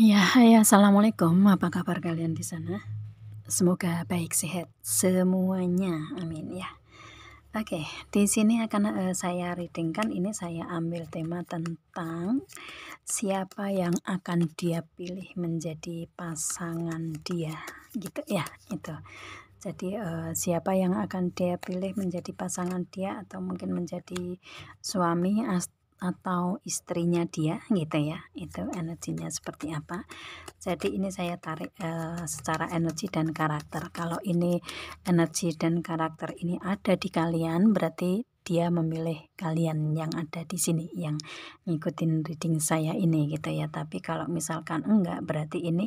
Ya, hai, assalamualaikum. Apa kabar kalian di sana? Semoga baik, sehat semuanya, amin ya. Oke, di sini akan saya readingkan. Ini saya ambil tema tentang siapa yang akan dia pilih menjadi pasangan dia, gitu ya. Itu. Jadi siapa yang akan dia pilih menjadi pasangan dia atau mungkin menjadi suami atau istrinya dia, gitu ya. Itu energinya seperti apa. Jadi ini saya tarik secara energi dan karakter. Kalau ini energi dan karakter ini ada di kalian, berarti dia memilih kalian yang ada di sini, yang ngikutin reading saya ini gitu ya. Tapi kalau misalkan enggak, berarti ini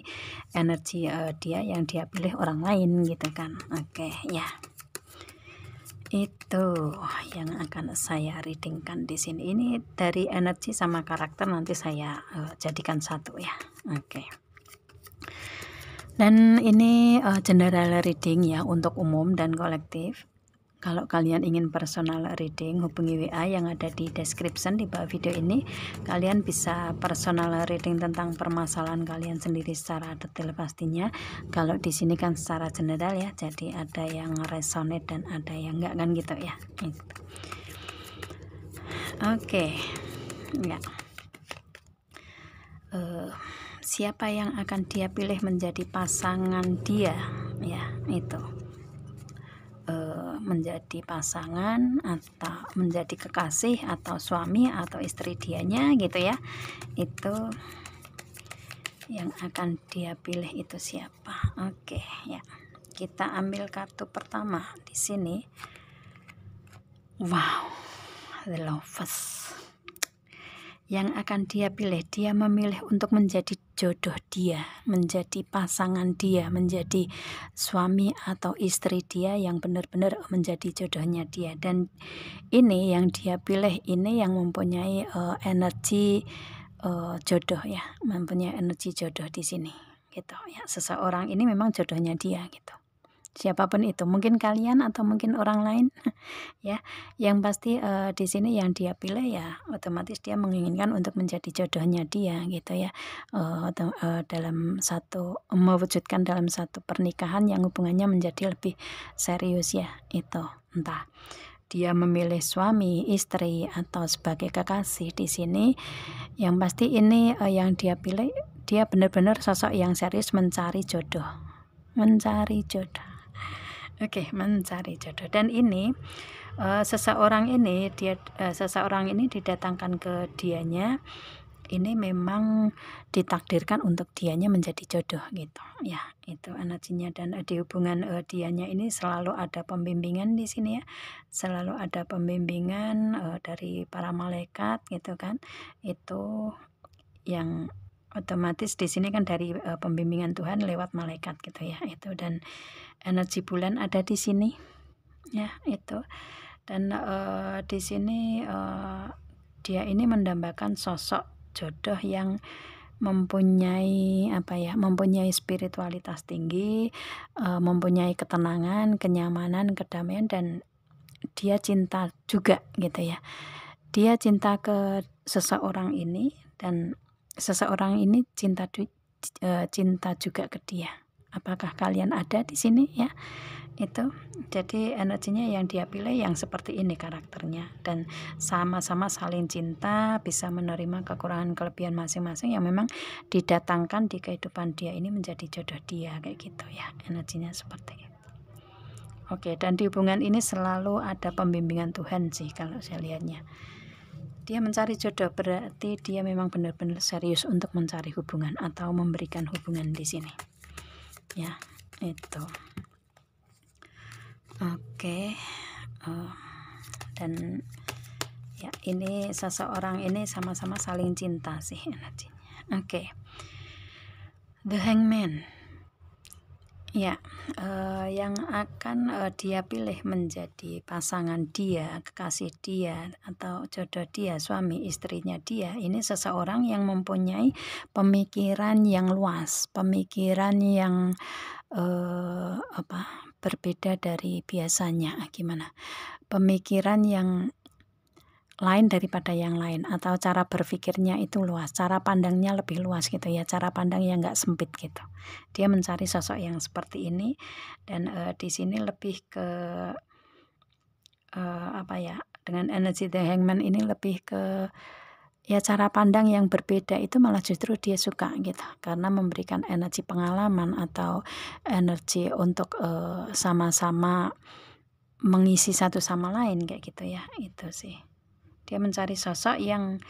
energi dia yang dia pilih orang lain gitu kan. Oke ya. Itu yang akan saya readingkan di sini. Ini dari energi sama karakter nanti saya jadikan satu ya. Oke. Dan ini general reading ya untuk umum dan kolektif. Kalau kalian ingin personal reading, hubungi WA yang ada di description di bawah video ini. Kalian bisa personal reading tentang permasalahan kalian sendiri secara detail pastinya. Kalau di sini kan secara general ya, jadi ada yang resonate dan ada yang enggak kan gitu ya. Oke. Ya. Siapa yang akan dia pilih menjadi pasangan dia ya, itu menjadi pasangan atau menjadi kekasih atau suami atau istri dianya gitu ya. Itu yang akan dia pilih itu siapa. Oke ya, kita ambil kartu pertama di sini. Wow, the Lovers. Yang akan dia pilih, dia memilih untuk menjadi jodoh dia, menjadi pasangan dia, menjadi suami atau istri dia yang benar-benar menjadi jodohnya dia. Dan ini yang dia pilih ini yang mempunyai energi jodoh ya, mempunyai energi jodoh di sini gitu ya. Seseorang ini memang jodohnya dia gitu. Siapapun itu, mungkin kalian atau mungkin orang lain ya. Yang pasti di sini yang dia pilih ya otomatis dia menginginkan untuk menjadi jodohnya dia gitu ya. Dalam satu mewujudkan dalam satu pernikahan yang hubungannya menjadi lebih serius ya. Itu entah dia memilih suami, istri atau sebagai kekasih di sini. Yang pasti ini yang dia pilih, dia benar-benar sosok yang serius mencari jodoh. Mencari jodoh. Oke, mencari jodoh. Dan ini seseorang ini didatangkan ke dianya, ini memang ditakdirkan untuk dianya menjadi jodoh gitu ya. Itu energinya. Dan di hubungan dianya ini selalu ada pembimbingan di sini ya, selalu ada pembimbingan dari para malaikat gitu kan. Itu yang otomatis di sini kan dari pembimbingan Tuhan lewat malaikat gitu ya. Itu dan energi bulan ada di sini ya. Itu dan di sini dia ini mendambakan sosok jodoh yang mempunyai mempunyai spiritualitas tinggi, mempunyai ketenangan, kenyamanan, kedamaian, dan dia cinta juga gitu ya. Dia cinta ke seseorang ini dan seseorang ini cinta juga ke dia. Apakah kalian ada di sini ya? Itu jadi energinya yang dia pilih yang seperti ini karakternya, dan sama-sama saling cinta, bisa menerima kekurangan kelebihan masing-masing yang memang didatangkan di kehidupan dia ini menjadi jodoh dia kayak gitu ya. Energinya seperti itu. Oke, dan di hubungan ini selalu ada pembimbingan Tuhan sih kalau saya lihatnya. Dia mencari jodoh berarti dia memang benar-benar serius untuk mencari hubungan atau memberikan hubungan di sini. Ya, itu. Oke. Dan ya ini seseorang ini sama-sama saling cinta sih energinya. Oke. The Hangman. Ya, yang akan dia pilih menjadi pasangan dia, kekasih dia, atau jodoh dia, suami istrinya dia, ini seseorang yang mempunyai pemikiran yang luas, pemikiran yang berbeda dari biasanya. Gimana? Pemikiran yang lain daripada yang lain, atau cara berpikirnya itu luas, cara pandangnya lebih luas gitu ya, cara pandang yang nggak sempit gitu. Dia mencari sosok yang seperti ini, dan di sini lebih ke apa ya, dengan energi The Hangman ini lebih ke ya cara pandang yang berbeda itu malah justru dia suka gitu, karena memberikan energi pengalaman atau energi untuk sama-sama mengisi satu sama lain kayak gitu ya, itu sih. Dia mencari sosok yang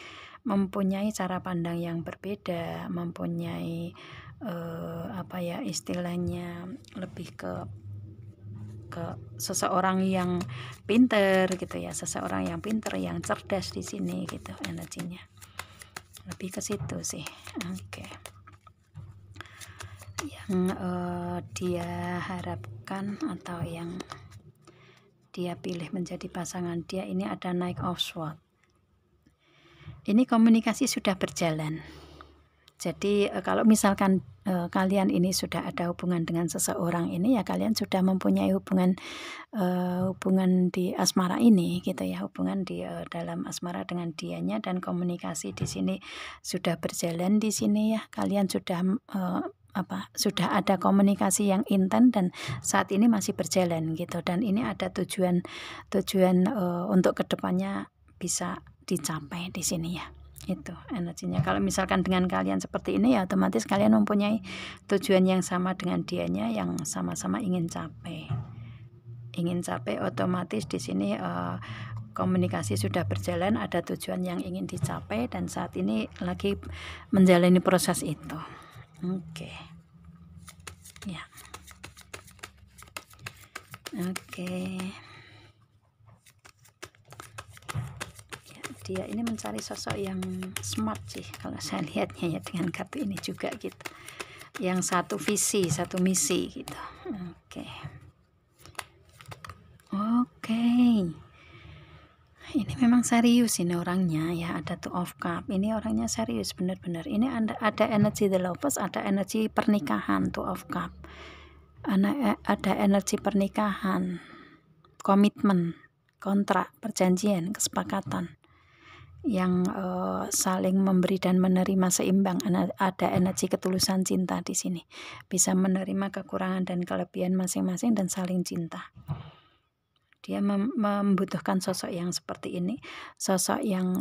mempunyai cara pandang yang berbeda, mempunyai apa ya istilahnya, lebih ke seseorang yang pinter gitu ya, seseorang yang pinter, yang cerdas di sini gitu energinya. Lebih ke situ sih. Oke. Yang dia harapkan atau yang dia pilih menjadi pasangan dia ini ada Knight of Swords. Ini komunikasi sudah berjalan. Jadi kalau misalkan kalian ini sudah ada hubungan dengan seseorang ini, ya kalian sudah mempunyai hubungan di asmara ini gitu ya, hubungan di dalam asmara dengan dianya, dan komunikasi di sini sudah berjalan di sini ya. Kalian sudah sudah ada komunikasi yang intens dan saat ini masih berjalan gitu, dan ini ada tujuan untuk kedepannya bisa dicapai di sini ya. Itu energinya. Kalau misalkan dengan kalian seperti ini ya otomatis kalian mempunyai tujuan yang sama dengan dianya, yang sama-sama ingin capai. Otomatis di sini komunikasi sudah berjalan, ada tujuan yang ingin dicapai, dan saat ini lagi menjalani proses itu. Oke. Ya. Oke. Dia ini mencari sosok yang smart sih kalau saya lihatnya ya, dengan kartu ini juga gitu, yang satu visi, satu misi gitu. Oke. Ini memang serius ini orangnya ya, ada Two of Cups. Ini orangnya serius benar-benar. Ini ada energi The Lovers, ada energi pernikahan. Two of Cups, ada energi pernikahan, komitmen, kontrak, perjanjian, kesepakatan yang saling memberi dan menerima seimbang. Ada energi ketulusan cinta di sini, bisa menerima kekurangan dan kelebihan masing-masing dan saling cinta. Dia membutuhkan sosok yang seperti ini, sosok yang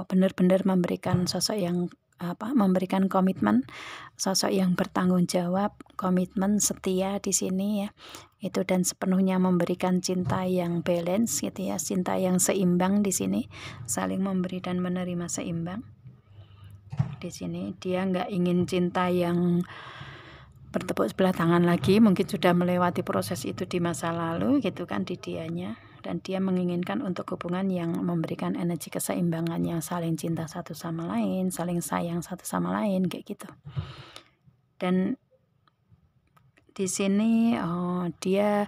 benar-benar memberikan, sosok yang memberikan komitmen, sosok yang bertanggung jawab, komitmen, setia di sini ya. Itu, dan sepenuhnya memberikan cinta yang balance gitu ya, cinta yang seimbang di sini, saling memberi dan menerima seimbang. Di sini dia nggak ingin cinta yang bertepuk sebelah tangan lagi, mungkin sudah melewati proses itu di masa lalu gitu kan di dianya, dan dia menginginkan untuk hubungan yang memberikan energi keseimbangan, yang saling cinta satu sama lain, saling sayang satu sama lain kayak gitu. Dan di sini dia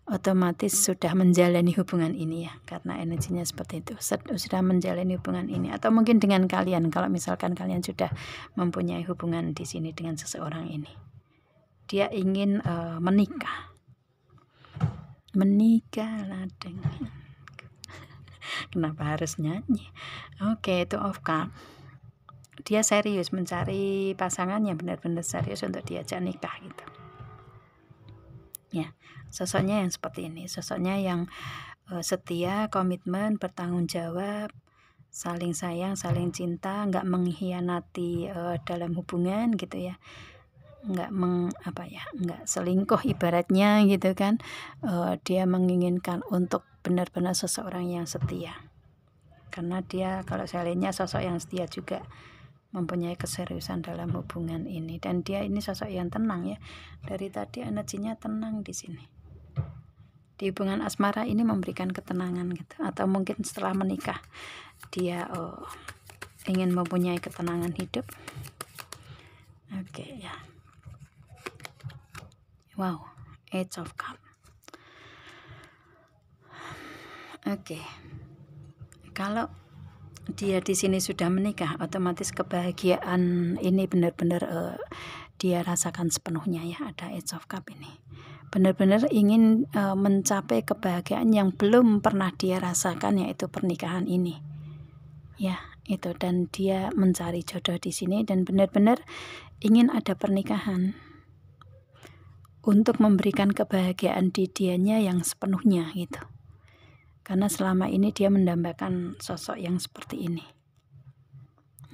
otomatis sudah menjalani hubungan ini ya, karena energinya seperti itu, sudah menjalani hubungan ini. Atau mungkin dengan kalian, kalau misalkan kalian sudah mempunyai hubungan di sini dengan seseorang ini, dia ingin menikah ladeng. Kenapa harus nyanyi? Oke, Two of Cups. Dia serius mencari pasangan yang benar-benar serius untuk diajak nikah gitu. Ya, sosoknya yang seperti ini, sosoknya yang setia, komitmen, bertanggung jawab, saling sayang, saling cinta, nggak mengkhianati dalam hubungan gitu ya, nggak nggak selingkuh ibaratnya gitu kan. Dia menginginkan untuk benar-benar seseorang yang setia, karena dia kalau saya lihatnya sosok yang setia juga, mempunyai keseriusan dalam hubungan ini. Dan dia ini sosok yang tenang ya, dari tadi energinya tenang di sini. Di hubungan asmara ini memberikan ketenangan gitu, atau mungkin setelah menikah dia ingin mempunyai ketenangan hidup. Oke ya. Wow, Eight of Cups. Oke. Kalau dia di sini sudah menikah, otomatis kebahagiaan ini benar-benar dia rasakan sepenuhnya ya. Ada Eight of Cups ini, benar-benar ingin mencapai kebahagiaan yang belum pernah dia rasakan, yaitu pernikahan ini. ya itu, dan dia mencari jodoh di sini dan benar-benar ingin ada pernikahan untuk memberikan kebahagiaan di dianya yang sepenuhnya gitu. Karena selama ini dia mendambakan sosok yang seperti ini.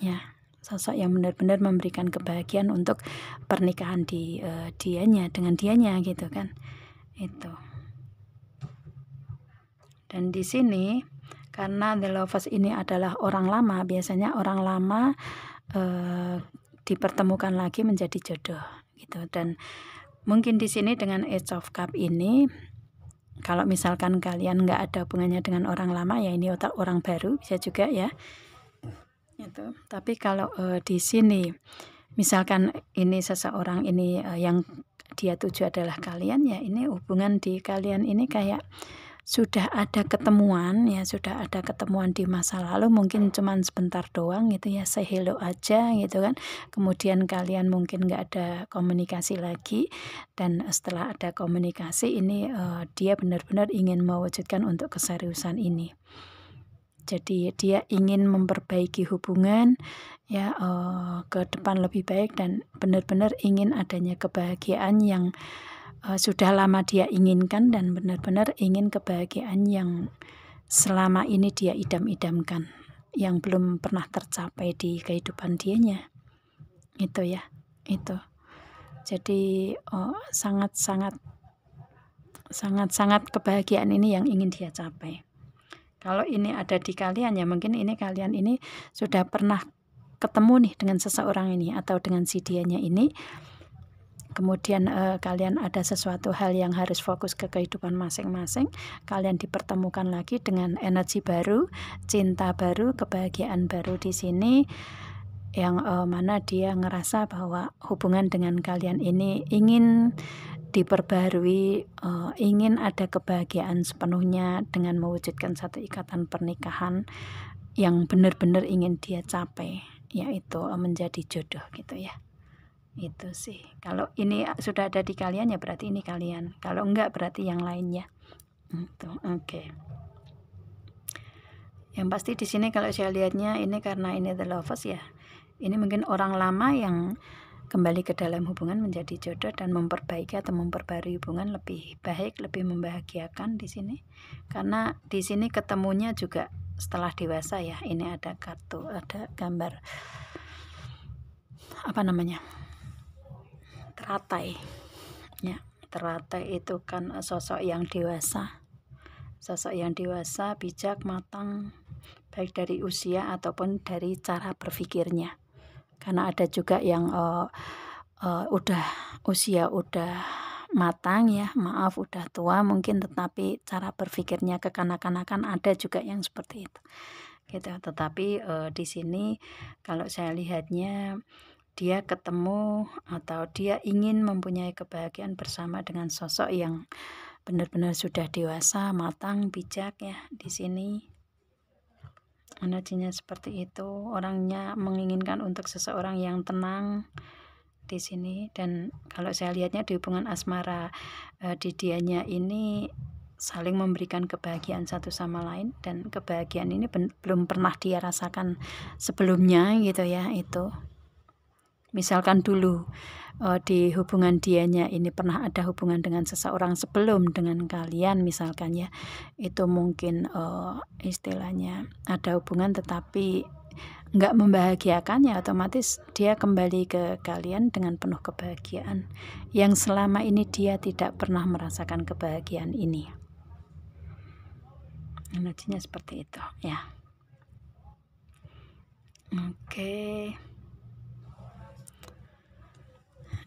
Ya, sosok yang benar-benar memberikan kebahagiaan untuk pernikahan di dianya dengan dianya gitu kan. Itu. Dan di sini karena The Lovers ini adalah orang lama, biasanya orang lama dipertemukan lagi menjadi jodoh gitu. Dan mungkin di sini dengan Ace of Cup ini, kalau misalkan kalian nggak ada hubungannya dengan orang lama, ya ini orang baru bisa juga ya. Itu. Tapi kalau di sini misalkan ini seseorang ini yang dia tuju adalah kalian, ya ini hubungan di kalian ini kayak sudah ada ketemuan ya, sudah ada ketemuan di masa lalu, mungkin cuman sebentar doang gitu ya, say hello aja gitu kan. Kemudian kalian mungkin nggak ada komunikasi lagi, dan setelah ada komunikasi ini dia benar-benar ingin mewujudkan untuk keseriusan ini. Jadi dia ingin memperbaiki hubungan ya, ke depan lebih baik, dan benar-benar ingin adanya kebahagiaan yang sudah lama dia inginkan, dan benar-benar ingin kebahagiaan yang selama ini dia idam-idamkan, yang belum pernah tercapai di kehidupan dianya. Itu ya, itu. Jadi sangat-sangat kebahagiaan ini yang ingin dia capai. Kalau ini ada di kalian, ya mungkin ini kalian ini sudah pernah ketemu nih dengan seseorang ini atau dengan si dianya ini. Kemudian kalian ada sesuatu hal yang harus fokus ke kehidupan masing-masing. Kalian dipertemukan lagi dengan energi baru, cinta baru, kebahagiaan baru di sini, yang mana dia ngerasa bahwa hubungan dengan kalian ini ingin diperbarui, ingin ada kebahagiaan sepenuhnya dengan mewujudkan satu ikatan pernikahan yang benar-benar ingin dia capai, yaitu menjadi jodoh gitu ya. Itu sih. Kalau ini sudah ada di kalian, ya berarti ini kalian. Kalau enggak, berarti yang lainnya. Itu. Oke. Yang pasti di sini kalau saya lihatnya ini karena ini The Lovers ya. Ini mungkin orang lama yang kembali ke dalam hubungan menjadi jodoh dan memperbaiki atau memperbarui hubungan lebih baik, lebih membahagiakan di sini. Karena di sini ketemunya juga setelah dewasa ya. Ini ada kartu, ada gambar apa namanya? Teratai ya. Teratai itu kan sosok yang dewasa, bijak, matang, baik dari usia ataupun dari cara berpikirnya. Karena ada juga yang udah usia udah matang ya, maaf udah tua mungkin, tetapi cara berpikirnya kekanak-kanakan, ada juga yang seperti itu gitu. Tetapi di sini kalau saya lihatnya, dia ketemu atau dia ingin mempunyai kebahagiaan bersama dengan sosok yang benar-benar sudah dewasa, matang, bijak ya. Di sini energinya seperti itu. Orangnya menginginkan untuk seseorang yang tenang di sini. Dan kalau saya lihatnya di hubungan asmara di dianya ini saling memberikan kebahagiaan satu sama lain, dan kebahagiaan ini belum pernah dia rasakan sebelumnya gitu ya. Itu misalkan dulu di hubungan dianya ini pernah ada hubungan dengan seseorang sebelum dengan kalian misalkan ya, itu mungkin istilahnya ada hubungan tetapi nggak membahagiakan, ya otomatis dia kembali ke kalian dengan penuh kebahagiaan yang selama ini dia tidak pernah merasakan kebahagiaan ini. Energinya seperti itu ya.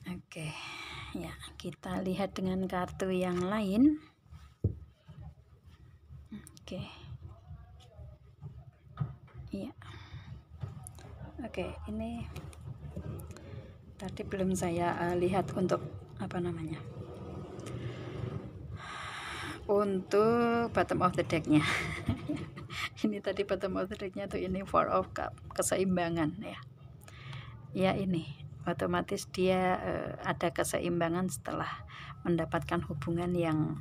Oke, ya kita lihat dengan kartu yang lain. Oke, ya. Oke, ini tadi belum saya lihat untuk apa namanya, untuk bottom of the decknya. Ini tadi bottom of the decknya tuh ini Four of Cup, keseimbangan ya. Ya ini otomatis dia ada keseimbangan setelah mendapatkan hubungan yang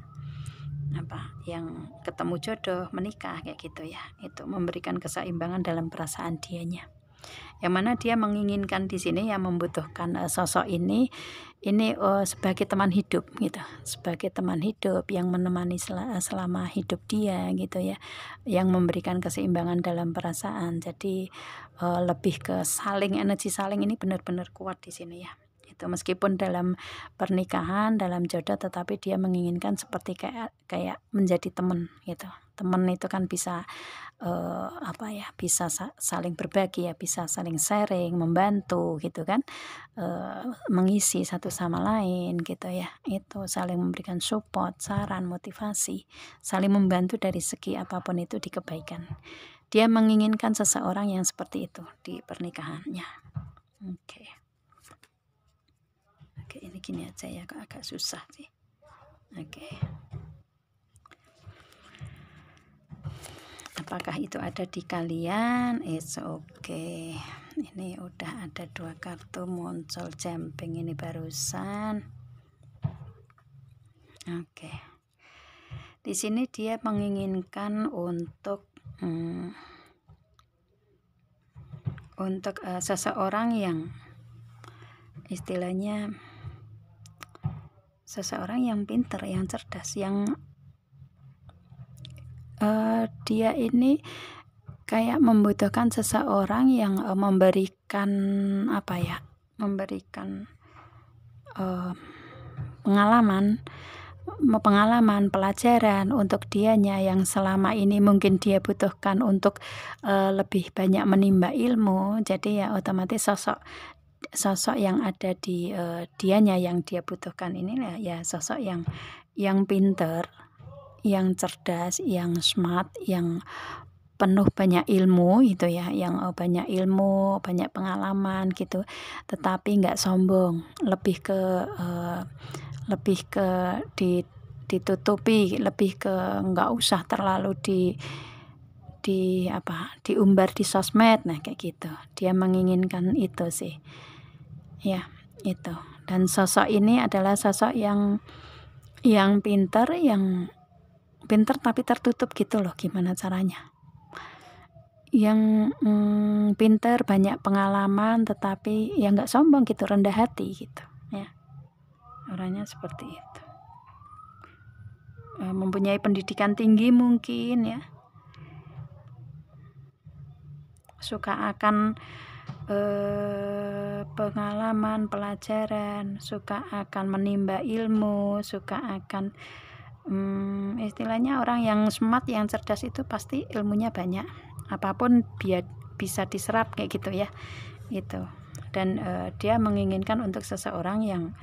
yang ketemu jodoh, menikah kayak gitu ya. Itu memberikan keseimbangan dalam perasaan dianya. Yang mana dia menginginkan di sini yang membutuhkan sosok ini sebagai teman hidup gitu, sebagai teman hidup yang menemani selama hidup dia gitu ya, yang memberikan keseimbangan dalam perasaan. Jadi lebih ke saling, energi saling ini benar-benar kuat di sini ya. Itu meskipun dalam pernikahan, dalam jodoh, tetapi dia menginginkan seperti kayak menjadi teman gitu. Teman itu kan bisa bisa saling berbagi ya, bisa saling sharing, membantu gitu kan, mengisi satu sama lain gitu ya. Itu saling memberikan support, saran, motivasi, saling membantu dari segi apapun itu di kebaikan. Dia menginginkan seseorang yang seperti itu di pernikahannya. Oke, ini gini aja ya, agak susah sih. Oke. Apakah itu ada di kalian? It's okay. Ini udah ada 2 kartu muncul jemping ini barusan. Oke. Di sini dia menginginkan untuk seseorang yang istilahnya seseorang yang pintar, yang cerdas, yang dia ini kayak membutuhkan seseorang yang memberikan pengalaman, pelajaran untuk dianya yang selama ini mungkin dia butuhkan untuk lebih banyak menimba ilmu. Jadi ya otomatis sosok yang ada di dianya yang dia butuhkan ini ya sosok yang pintar, yang cerdas, yang smart, yang penuh banyak ilmu gitu ya, yang banyak ilmu, banyak pengalaman gitu, tetapi nggak sombong, lebih ke ditutupi, lebih ke nggak usah terlalu diumbar di sosmed. Nah kayak gitu, dia menginginkan itu sih ya, itu. Dan sosok ini adalah sosok yang pintar tapi tertutup gitu loh. Gimana caranya? Yang pintar, banyak pengalaman, tetapi ya nggak sombong gitu, rendah hati gitu ya. Orangnya seperti itu. Mempunyai pendidikan tinggi mungkin ya. Suka akan pengalaman, pelajaran, suka akan menimba ilmu, suka akan istilahnya orang yang smart, yang cerdas itu pasti ilmunya banyak, apapun biar bisa diserap kayak gitu ya. Itu. Dan dia menginginkan untuk seseorang yang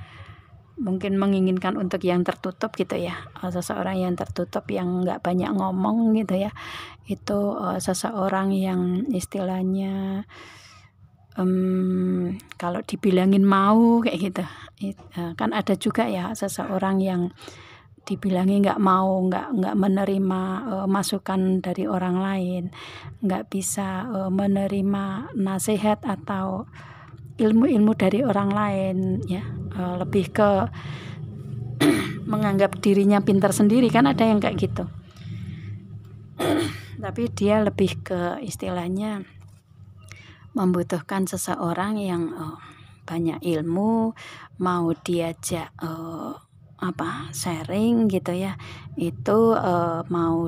mungkin menginginkan untuk yang tertutup gitu ya, seseorang yang tertutup, yang nggak banyak ngomong gitu ya. Itu seseorang yang istilahnya kalau dibilangin mau kayak gitu. Kan ada juga ya seseorang yang dibilangi nggak mau, nggak menerima masukan dari orang lain, nggak bisa menerima nasihat atau ilmu-ilmu dari orang lain ya, lebih ke menganggap dirinya pintar sendiri, kan ada yang kayak gitu. Tapi dia lebih ke istilahnya membutuhkan seseorang yang banyak ilmu, mau diajak sharing gitu ya, itu mau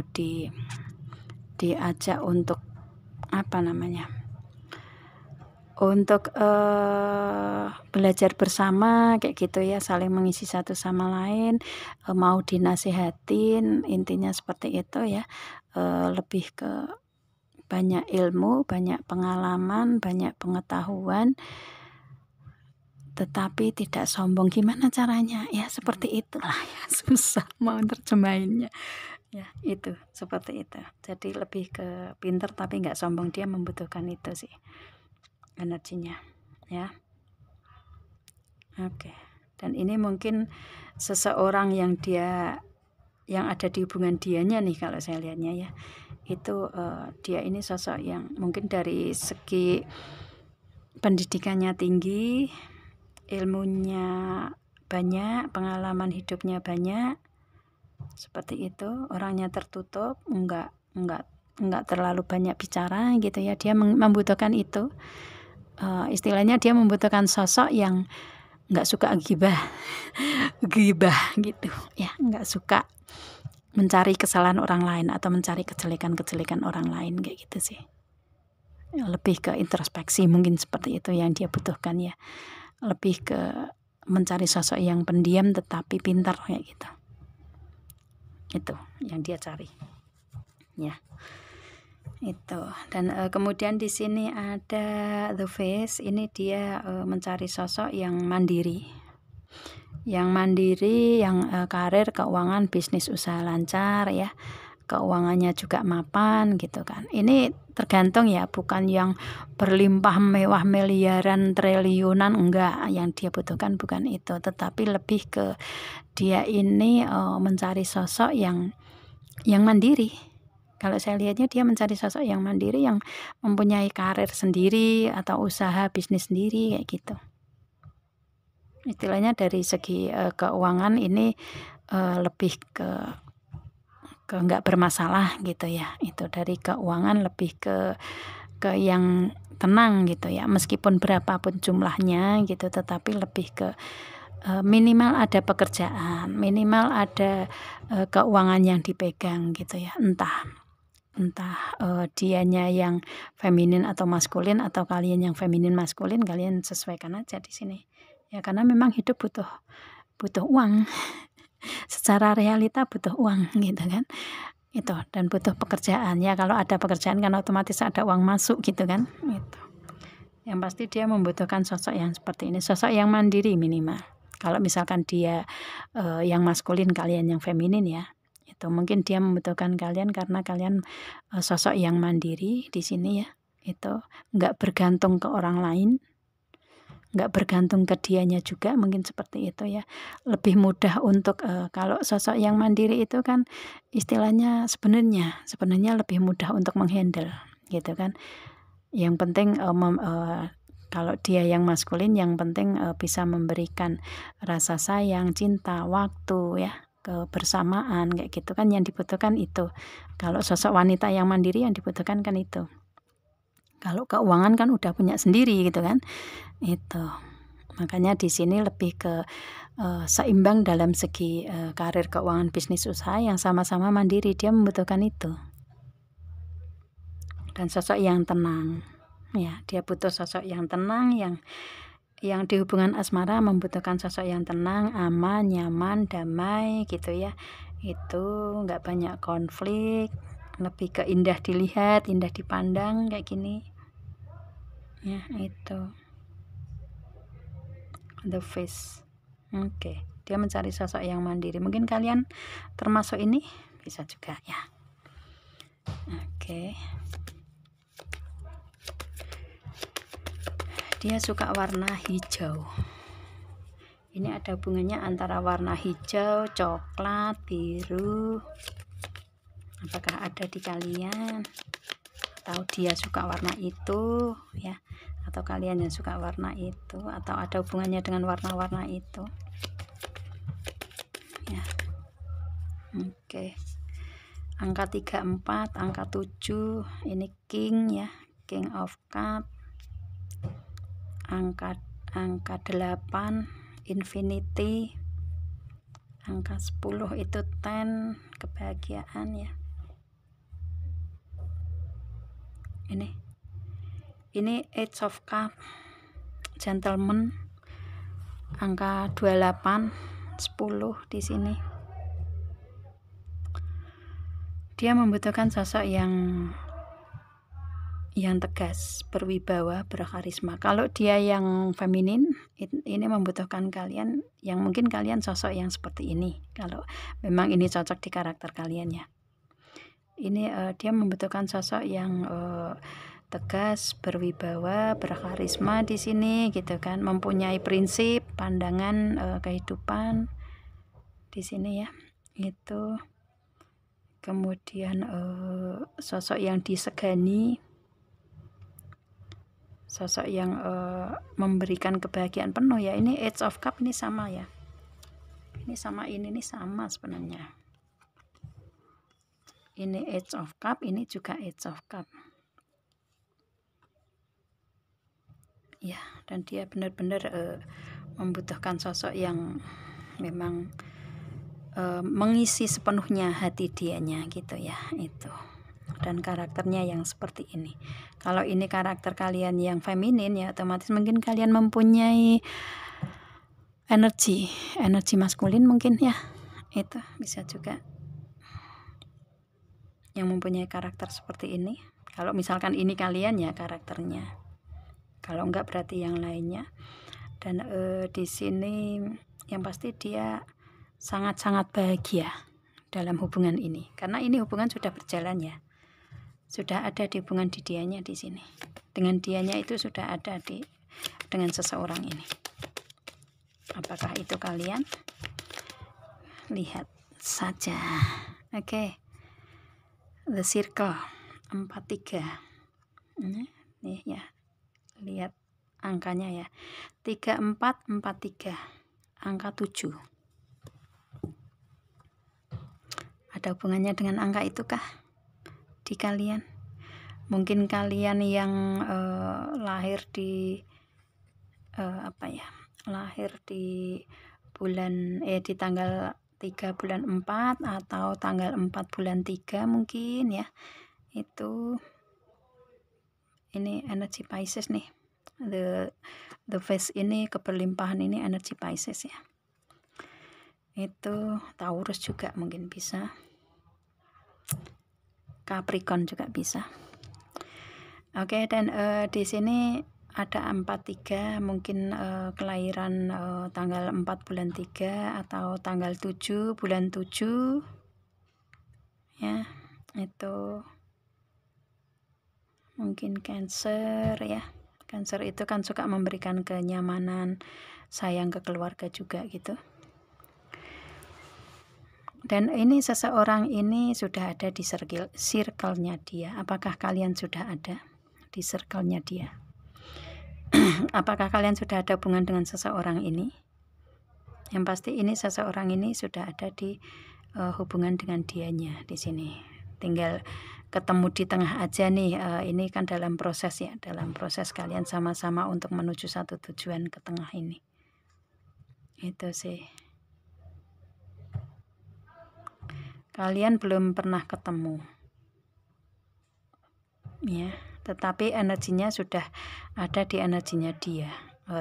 diajak untuk untuk belajar bersama kayak gitu ya, saling mengisi satu sama lain, mau dinasihatin, intinya seperti itu ya. Lebih ke banyak ilmu, banyak pengalaman, banyak pengetahuan, tetapi tidak sombong. Gimana caranya ya, seperti itulah ya, susah mau terjemahinnya ya. Itu seperti itu. Jadi lebih ke pintar tapi nggak sombong, dia membutuhkan itu sih energinya ya. Oke. Dan ini mungkin seseorang yang ada di hubungan dianya nih, kalau saya lihatnya ya, itu dia ini sosok yang mungkin dari segi pendidikannya tinggi, ilmunya banyak, pengalaman hidupnya banyak, seperti itu. Orangnya tertutup, enggak terlalu banyak bicara gitu ya. Dia membutuhkan itu. Istilahnya dia membutuhkan sosok yang nggak suka gibah gitu ya, nggak suka mencari kesalahan orang lain atau mencari kejelekan orang lain kayak gitu sih. Lebih ke introspeksi mungkin seperti itu yang dia butuhkan ya. Lebih ke mencari sosok yang pendiam tetapi pintar kayak gitu. Itu yang dia cari. Ya. Itu. Dan kemudian di sini ada The Face. Ini dia mencari sosok yang mandiri. Yang karir, keuangan, bisnis, usaha lancar ya. Keuangannya juga mapan gitu kan. Ini tergantung ya, bukan yang berlimpah mewah miliaran triliunan, enggak. Yang dia butuhkan bukan itu, tetapi lebih ke dia ini mencari sosok yang mandiri. Kalau saya lihatnya dia mencari sosok yang mandiri, yang mempunyai karir sendiri atau usaha bisnis sendiri kayak gitu. Istilahnya dari segi keuangan ini lebih ke nggak bermasalah gitu ya. Itu dari keuangan lebih ke yang tenang gitu ya. Meskipun berapapun jumlahnya gitu, tetapi lebih ke minimal ada pekerjaan, minimal ada keuangan yang dipegang gitu ya. Entah dianya yang feminin atau maskulin, atau kalian yang feminin maskulin, kalian sesuaikan aja di sini ya, karena memang hidup butuh uang. Secara realita butuh uang gitu kan, itu, dan butuh pekerjaan ya. Kalau ada pekerjaan kan otomatis ada uang masuk gitu kan. Itu yang pasti dia membutuhkan sosok yang seperti ini, sosok yang mandiri minimal. Kalau misalkan dia yang maskulin, kalian yang feminin ya, itu mungkin dia membutuhkan kalian karena kalian sosok yang mandiri di sini ya. Itu nggak bergantung ke orang lain, nggak bergantung ke dianya juga, mungkin seperti itu ya. Lebih mudah untuk kalau sosok yang mandiri itu kan istilahnya sebenarnya lebih mudah untuk menghandle gitu kan. Yang penting kalau dia yang maskulin, yang penting bisa memberikan rasa sayang, cinta, waktu ya, kebersamaan kayak gitu kan yang dibutuhkan itu. Kalau sosok wanita yang mandiri yang dibutuhkan kan itu. Kalau keuangan kan udah punya sendiri gitu kan. Itu. Makanya di sini lebih ke seimbang dalam segi karir, keuangan, bisnis, usaha yang sama-sama mandiri, dia membutuhkan itu. Dan sosok yang tenang. Ya, dia butuh sosok yang tenang, yang di hubungan asmara membutuhkan sosok yang tenang, aman, nyaman, damai gitu ya. Itu nggak banyak konflik, lebih ke indah dilihat, indah dipandang kayak gini. Ya, itu. The Face. Oke, dia mencari sosok yang mandiri. Mungkin kalian termasuk ini, bisa juga ya. Oke. Dia suka warna hijau. Ini ada hubungannya antara warna hijau, coklat, biru. Apakah ada di kalian? Atau dia suka warna itu ya? Atau kalian yang suka warna itu, atau ada hubungannya dengan warna-warna itu ya. Oke. Angka 34, angka 7 ini King ya, King of Cup. Angka 8 Infinity. Angka 10 itu 10 kebahagiaan ya. Ini Eight of Cup, Gentleman. Angka 28, 10 di sini. Dia membutuhkan sosok yang tegas, berwibawa, berkarisma. Kalau dia yang feminin, ini membutuhkan kalian yang mungkin kalian sosok yang seperti ini. Kalau memang ini cocok di karakter kalian ya. Ini dia membutuhkan sosok yang tegas, berwibawa, berkarisma di sini gitu kan, mempunyai prinsip, pandangan kehidupan di sini ya. Itu. Kemudian sosok yang disegani, sosok yang memberikan kebahagiaan penuh ya. Ini Eight of Cup ini sama ya. Ini sama ini sama sebenarnya. Ini Ace of Cup, ini juga Ace of Cup. Ya, dan dia benar-benar membutuhkan sosok yang memang mengisi sepenuhnya hati dianya gitu ya, itu. Dan karakternya yang seperti ini. Kalau ini karakter kalian yang feminin ya, otomatis mungkin kalian mempunyai energi maskulin mungkin ya. Itu bisa juga yang mempunyai karakter seperti ini. Kalau misalkan ini kalian ya karakternya. Kalau enggak berarti yang lainnya. Dan di sini yang pasti dia sangat-sangat bahagia dalam hubungan ini. Karena ini hubungan sudah berjalan ya. Sudah ada di hubungan di dianya di sini. Dengan dianya itu sudah ada dengan seseorang ini. Apakah itu kalian? Lihat saja. Oke. The Circle 43. Nih ya. Lihat angkanya ya. 3443. Angka 7. Ada hubungannya dengan angka itu kah? Di kalian? Mungkin kalian yang lahir di lahir di bulan di tanggal 3 bulan 4 atau tanggal 4 bulan 3 mungkin ya. Itu ini energi Pisces nih. The face ini keberlimpahan ini energi Pisces ya. Itu Taurus juga mungkin bisa. Capricorn juga bisa. Oke, dan di sini ada 43 mungkin kelahiran tanggal 4 bulan 3 atau tanggal 7 bulan 7 ya. Itu mungkin Cancer ya. Cancer itu kan suka memberikan kenyamanan, sayang ke keluarga juga gitu. Dan ini seseorang ini sudah ada di circle-nya dia. Apakah kalian sudah ada di circle-nya dia? Apakah kalian sudah ada hubungan dengan seseorang ini? Yang pasti ini seseorang ini sudah ada di hubungan dengan dianya di sini. Tinggal ketemu di tengah aja nih. Ini kan dalam proses ya, dalam proses kalian sama-sama untuk menuju satu tujuan ke tengah ini. Itu sih. Kalian belum pernah ketemu ya, tetapi energinya sudah ada di energinya dia,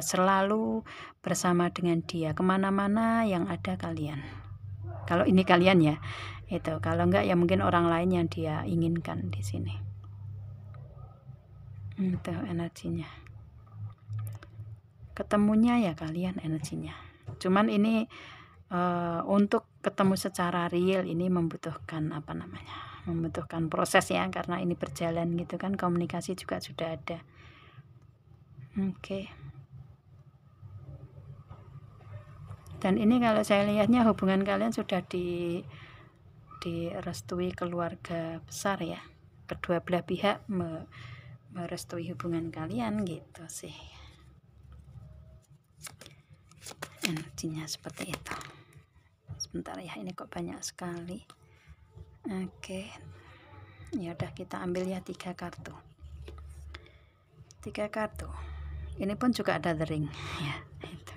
selalu bersama dengan dia kemana-mana yang ada kalian. Kalau ini kalian ya, itu. Kalau enggak ya mungkin orang lain yang dia inginkan di sini. Itu energinya. Ketemunya ya kalian energinya. Cuman ini untuk ketemu secara real ini membutuhkan membutuhkan proses ya, karena ini berjalan gitu kan, komunikasi juga sudah ada. Oke. Dan ini kalau saya lihatnya hubungan kalian sudah direstui keluarga besar ya, kedua belah pihak merestui hubungan kalian gitu sih. Energinya seperti itu. Sebentar ya, ini kok banyak sekali. Oke, ya udah kita ambil ya 3 kartu. 3 kartu. Ini pun juga ada the ring ya. Itu.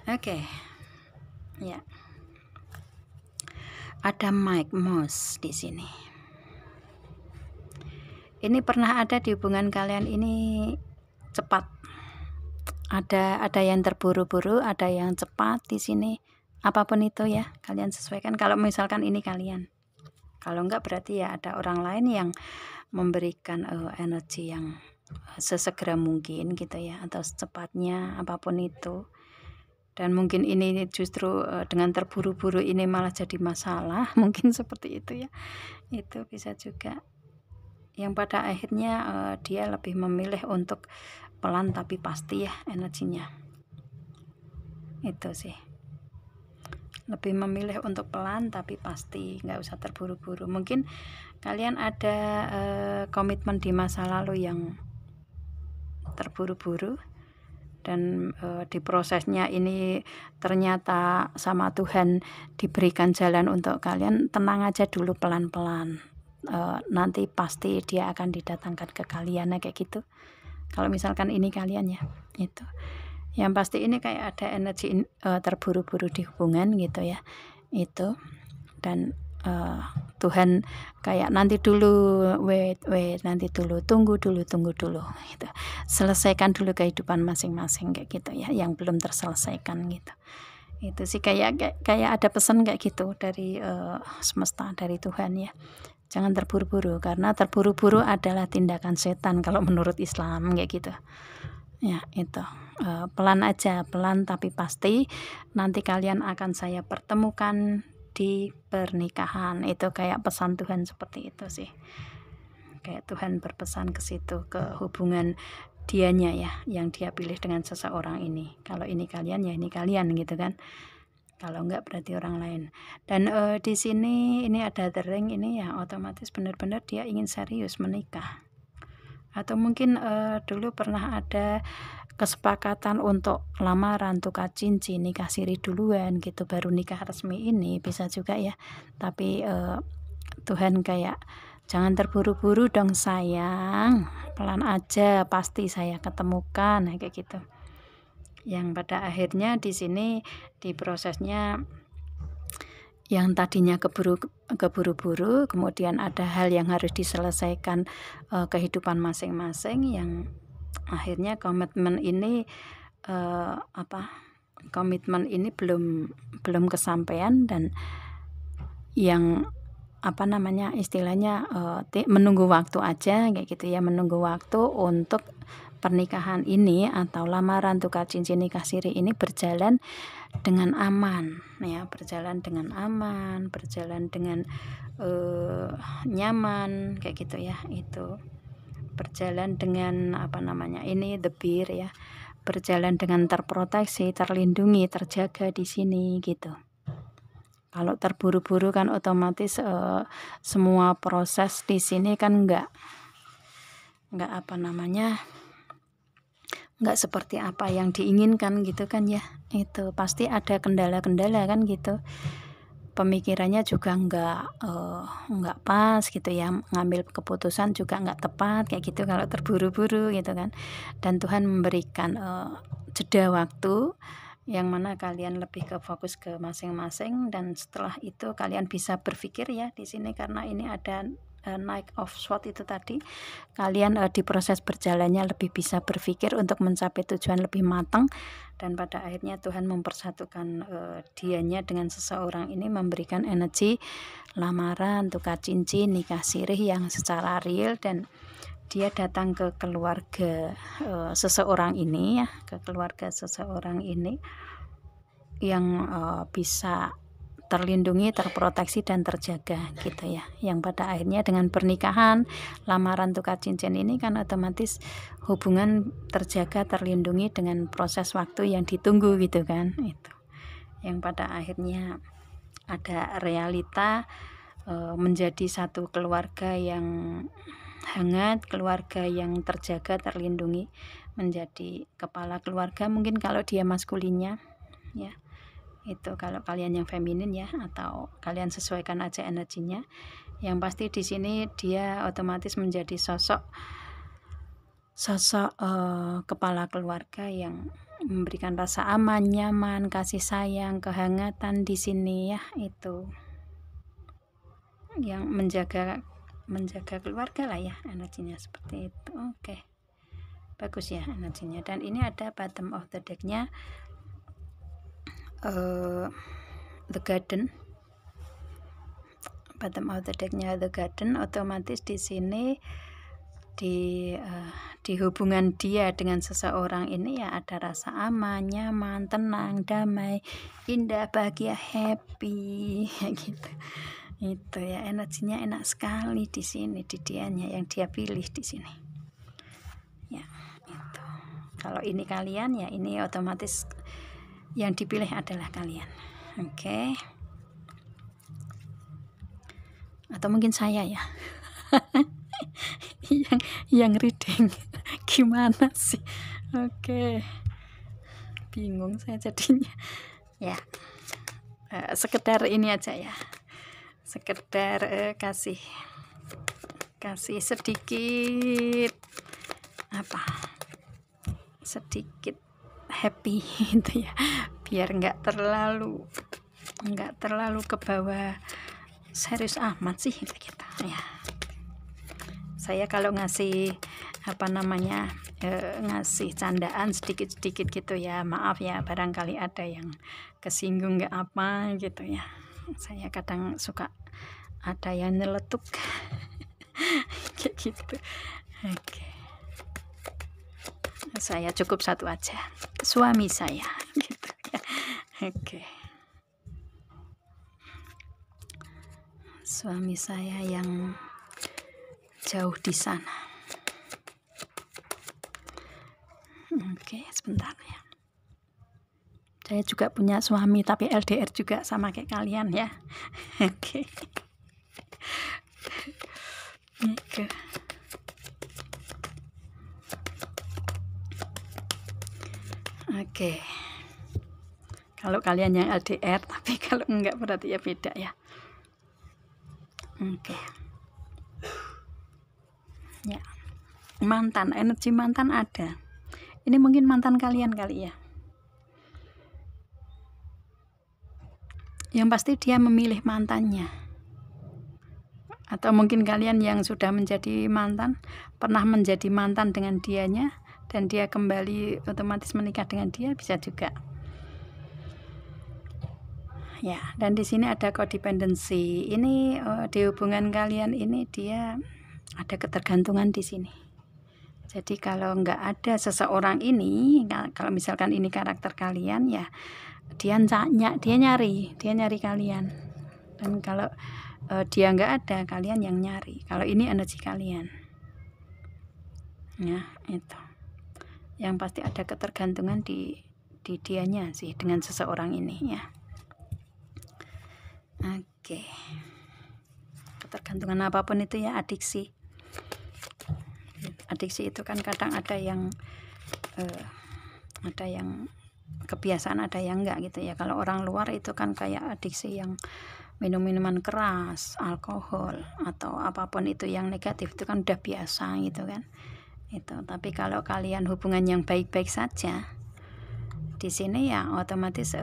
Oke, ya. Ada Mike Moss di sini. Ini pernah ada di hubungan kalian ini cepat. Ada yang terburu-buru, ada yang cepat di sini. Apapun itu ya, kalian sesuaikan. Kalau misalkan ini kalian, kalau enggak berarti ya ada orang lain yang memberikan energi yang sesegera mungkin gitu ya, atau secepatnya apapun itu. Dan mungkin ini justru dengan terburu-buru ini malah jadi masalah, mungkin seperti itu ya. Itu bisa juga. Yang pada akhirnya dia lebih memilih untuk pelan tapi pasti ya energinya. Itu sih. Lebih memilih untuk pelan tapi pasti, nggak usah terburu-buru. Mungkin kalian ada komitmen di masa lalu yang terburu-buru, dan di prosesnya ini ternyata sama Tuhan diberikan jalan untuk kalian, tenang aja dulu, pelan-pelan. Nanti pasti dia akan didatangkan ke kalian, kayak gitu. Kalau misalkan ini kalian ya, itu yang pasti ini kayak ada energi terburu-buru di hubungan gitu ya, itu. Dan Tuhan kayak nanti dulu, wait, nanti dulu, tunggu dulu gitu. Selesaikan dulu kehidupan masing-masing kayak gitu ya, yang belum terselesaikan gitu. Itu sih kayak ada pesan kayak gitu dari semesta, dari Tuhan ya. Jangan terburu-buru, karena terburu-buru adalah tindakan setan kalau menurut Islam kayak gitu. Ya, itu. Pelan aja, pelan tapi pasti nanti kalian akan saya pertemukan di pernikahan. Itu kayak pesan Tuhan seperti itu sih. Kayak Tuhan berpesan ke situ, ke hubungan dianya ya, yang dia pilih dengan seseorang ini. Kalau ini kalian ya ini kalian gitu kan. Kalau enggak berarti orang lain. Dan di sini ini ada the ring ini ya, otomatis benar-benar dia ingin serius menikah. Atau mungkin dulu pernah ada kesepakatan untuk lamaran, tukar cincin, nikah siri duluan gitu, baru nikah resmi ini bisa juga ya. Tapi Tuhan kayak jangan terburu-buru dong sayang, pelan aja, pasti saya ketemukan, kayak gitu. Yang pada akhirnya di sini di prosesnya yang tadinya keburu-buru, kemudian ada hal yang harus diselesaikan kehidupan masing-masing, yang akhirnya komitmen ini komitmen ini belum kesampaian, dan yang istilahnya menunggu waktu aja kayak gitu ya, menunggu waktu untuk pernikahan ini atau lamaran, tukar cincin, nikah siri ini berjalan dengan aman ya, berjalan dengan aman, berjalan dengan nyaman kayak gitu ya. Itu berjalan dengan ini the beer ya, berjalan dengan terproteksi, terlindungi, terjaga di sini gitu. Kalau terburu-buru kan otomatis semua proses di sini kan nggak seperti apa yang diinginkan gitu kan ya. Itu pasti ada kendala-kendala kan gitu. Pemikirannya juga nggak pas gitu ya, ngambil keputusan juga nggak tepat kayak gitu kalau terburu-buru gitu kan. Dan Tuhan memberikan jeda waktu yang mana kalian lebih ke fokus ke masing-masing, dan setelah itu kalian bisa berpikir ya di sini, karena ini ada Knight of Swords itu tadi, kalian di proses berjalannya lebih bisa berpikir untuk mencapai tujuan lebih matang, dan pada akhirnya Tuhan mempersatukan dianya dengan seseorang ini, memberikan energi lamaran, tukar cincin, nikah sirih yang secara real, dan dia datang ke keluarga seseorang ini ya, ke keluarga seseorang ini yang bisa terlindungi, terproteksi, dan terjaga gitu ya. Yang pada akhirnya dengan pernikahan, lamaran, tukar cincin ini kan otomatis hubungan terjaga, terlindungi dengan proses waktu yang ditunggu gitu kan. Itu yang pada akhirnya ada realita menjadi satu keluarga yang hangat, keluarga yang terjaga, terlindungi, menjadi kepala keluarga mungkin kalau dia maskulinnya ya. Itu kalau kalian yang feminin ya, atau kalian sesuaikan aja energinya. Yang pasti di sini dia otomatis menjadi sosok kepala keluarga yang memberikan rasa aman, nyaman, kasih sayang, kehangatan di sini ya. Itu yang menjaga keluarga lah ya, energinya seperti itu. Oke. Bagus ya energinya. Dan ini ada bottom of the deck-nya the garden. Bottom of the deck-nya the garden, otomatis di sini di hubungan dia dengan seseorang ini ya ada rasa aman, nyaman, tenang, damai, indah, bahagia, happy gitu. Itu ya, energinya enak sekali di sini, di dianya yang dia pilih di sini ya. Itu kalau ini kalian ya, ini otomatis yang dipilih adalah kalian. Oke. Atau mungkin saya ya yang reading gimana sih. Oke. bingung saya jadinya ya. Sekedar ini aja ya, sekedar kasih sedikit sedikit happy gitu ya, biar nggak terlalu ke bawah serius amat sih gitu ya. Saya kalau ngasih ngasih candaan sedikit-sedikit gitu ya, maaf ya barangkali ada yang kesinggung nggak apa gitu ya. Saya kadang suka ada yang nyeletuk kayak gitu. Oke. Saya cukup satu aja, suami saya gitu ya. Oke. Suami saya yang jauh di sana. Oke, sebentar ya. Saya juga punya suami tapi LDR juga sama kayak kalian ya. Oke. Oke. Kalau kalian yang LDR, tapi kalau enggak berarti ya beda ya. Oke. Ya. Mantan, energi mantan ada. Ini mungkin mantan kalian kali ya. Yang pasti dia memilih mantannya. Atau mungkin kalian yang sudah menjadi mantan, pernah menjadi mantan dengan dianya, dan dia kembali otomatis menikah dengan dia, bisa juga. Ya, dan di sini ada codependency. Ini di hubungan kalian ini dia ada ketergantungan di sini. Jadi kalau nggak ada seseorang ini, kalau misalkan ini karakter kalian ya, dia nyari kalian. Dan kalau dia nggak ada, kalian yang nyari. Kalau ini energi kalian. Ya, itu. Yang pasti ada ketergantungan di dianya sih dengan seseorang ini ya. Oke. Ketergantungan apapun itu ya, adiksi. Adiksi itu kan kadang ada yang kebiasaan, ada yang enggak gitu ya. Kalau orang luar itu kan kayak adiksi yang minum-minuman keras, alkohol atau apapun itu yang negatif itu kan udah biasa gitu kan. Itu. Tapi kalau kalian hubungan yang baik-baik saja, di sini ya otomatis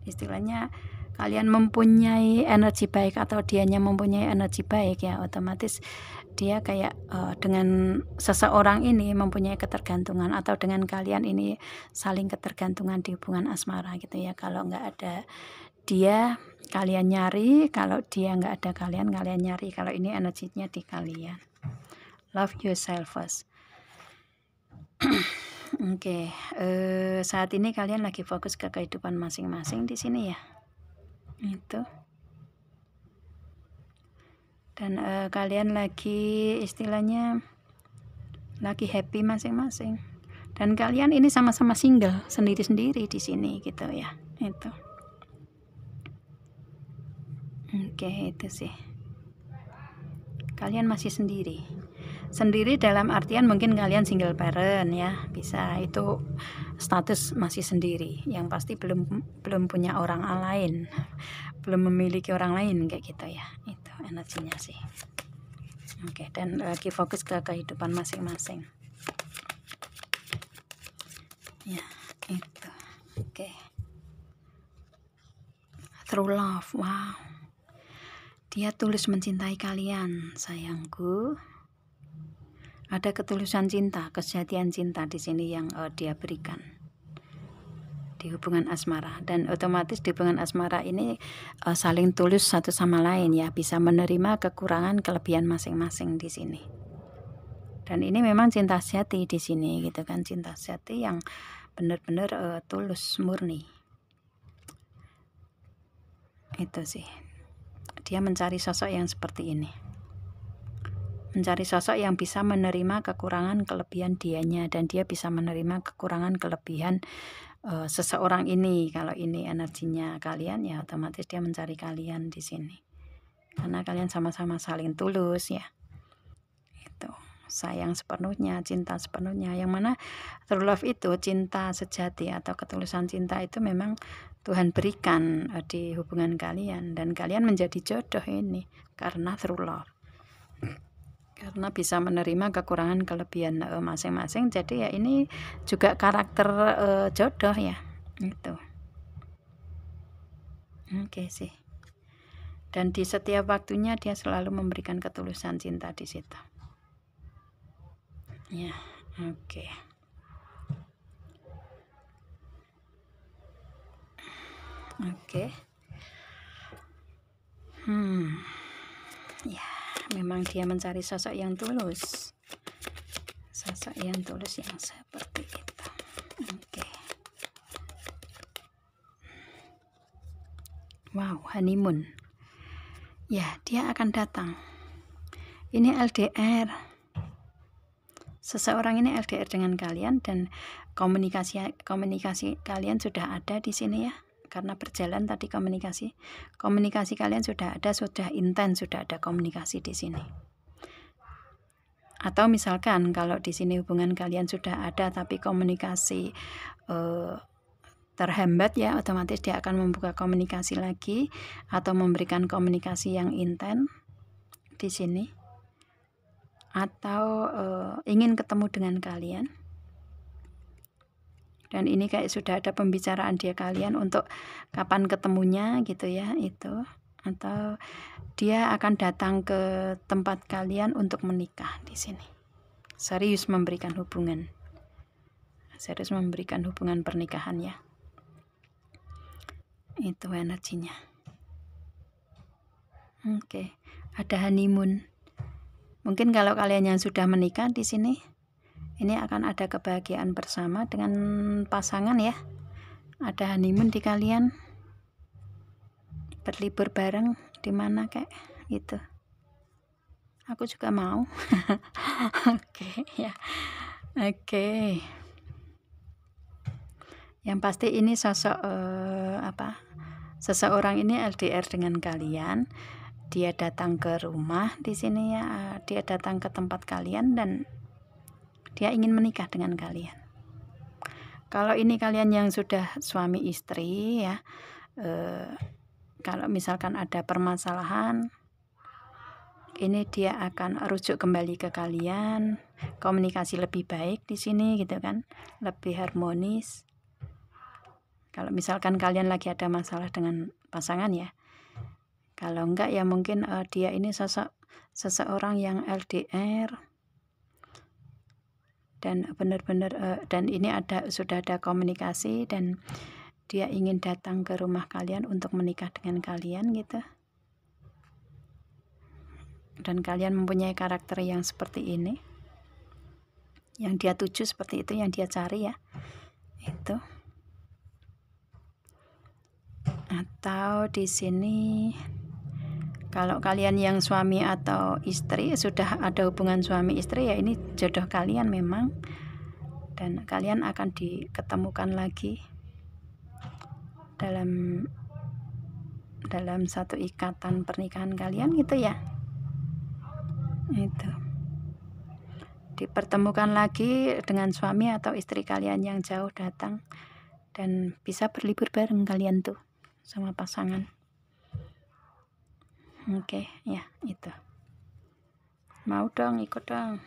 istilahnya kalian mempunyai energi baik atau dianya mempunyai energi baik ya, otomatis dia kayak dengan seseorang ini mempunyai ketergantungan, atau dengan kalian ini saling ketergantungan di hubungan asmara gitu ya. Kalau nggak ada dia, kalian nyari. Kalau dia nggak ada, kalian nyari. Kalau ini energinya di kalian. Love yourself first. Oke, saat ini kalian lagi fokus ke kehidupan masing-masing di sini ya. Itu. Dan kalian lagi istilahnya lagi happy masing-masing. Dan kalian ini sama-sama single, sendiri-sendiri di sini gitu ya. Itu. Oke, itu sih. Kalian masih sendiri. Sendiri dalam artian mungkin kalian single parent ya, bisa, itu status masih sendiri. Yang pasti belum punya orang lain, belum memiliki orang lain kayak gitu ya. Itu energinya sih. Oke, dan lagi fokus ke kehidupan masing-masing. Ya, itu. Oke. True love, wow. Dia tulus mencintai kalian, sayangku. Ada ketulusan cinta, kesejatian cinta di sini yang dia berikan di hubungan asmara. Dan otomatis di hubungan asmara ini saling tulus satu sama lain ya, bisa menerima kekurangan kelebihan masing-masing di sini. Dan ini memang cinta sejati di sini gitu kan, cinta sejati yang benar-benar tulus, murni. Itu sih. Dia mencari sosok yang seperti ini. Mencari sosok yang bisa menerima kekurangan kelebihan dianya, dan dia bisa menerima kekurangan kelebihan seseorang ini. Kalau ini energinya kalian ya, otomatis dia mencari kalian di sini. Karena kalian sama-sama saling tulus ya. Itu, sayang sepenuhnya, cinta sepenuhnya. Yang mana true love itu, cinta sejati atau ketulusan cinta itu memang Tuhan berikan di hubungan kalian, dan kalian menjadi jodoh ini karena true love. Karena bisa menerima kekurangan kelebihan masing-masing. Jadi ya ini juga karakter jodoh ya. Itu. Oke sih. Dan di setiap waktunya dia selalu memberikan ketulusan cinta di situ. Ya, oke. Oke. Ya, memang dia mencari sosok yang tulus. Sosok yang tulus yang seperti itu. Oke. Wow, honeymoon. Ya, dia akan datang. Ini LDR. Seseorang ini LDR dengan kalian, dan komunikasi kalian sudah ada di sini ya. Karena berjalan tadi komunikasi kalian sudah ada, sudah intens, sudah ada komunikasi di sini. Atau misalkan kalau di sini hubungan kalian sudah ada tapi komunikasi terhambat ya, otomatis dia akan membuka komunikasi lagi atau memberikan komunikasi yang intens di sini, atau ingin ketemu dengan kalian. Dan ini kayak sudah ada pembicaraan dia kalian untuk kapan ketemunya gitu ya, itu. Atau dia akan datang ke tempat kalian untuk menikah di sini. Serius memberikan hubungan. Serius memberikan hubungan pernikahan ya. Itu energinya. Oke, ada honeymoon. Mungkin kalau kalian yang sudah menikah di sini, ini akan ada kebahagiaan bersama dengan pasangan ya. Ada honeymoon di kalian, berlibur bareng di mana kayak gitu. Aku juga mau. Oke ya. Oke. Yang pasti ini sosok seseorang ini LDR dengan kalian. Dia datang ke rumah di sini ya. Dia datang ke tempat kalian dan dia ingin menikah dengan kalian. Kalau ini kalian yang sudah suami istri ya, kalau misalkan ada permasalahan, ini dia akan rujuk kembali ke kalian, komunikasi lebih baik di sini gitu kan, lebih harmonis. Kalau misalkan kalian lagi ada masalah dengan pasangan ya, kalau enggak ya mungkin dia ini seseorang yang LDR. Dan benar-benar dan ini sudah ada komunikasi, dan dia ingin datang ke rumah kalian untuk menikah dengan kalian gitu. Dan kalian mempunyai karakter yang seperti ini, yang dia tuju seperti itu, yang dia cari ya. Itu. Atau di sini kalau kalian yang suami atau istri, sudah ada hubungan suami istri ya, ini jodoh kalian memang. Dan kalian akan diketemukan lagi dalam satu ikatan pernikahan kalian gitu ya. Itu. Dipertemukan lagi dengan suami atau istri kalian yang jauh datang, dan bisa berlibur bareng kalian tuh sama pasangan. Oke ya, itu. Mau dong, ikut dong.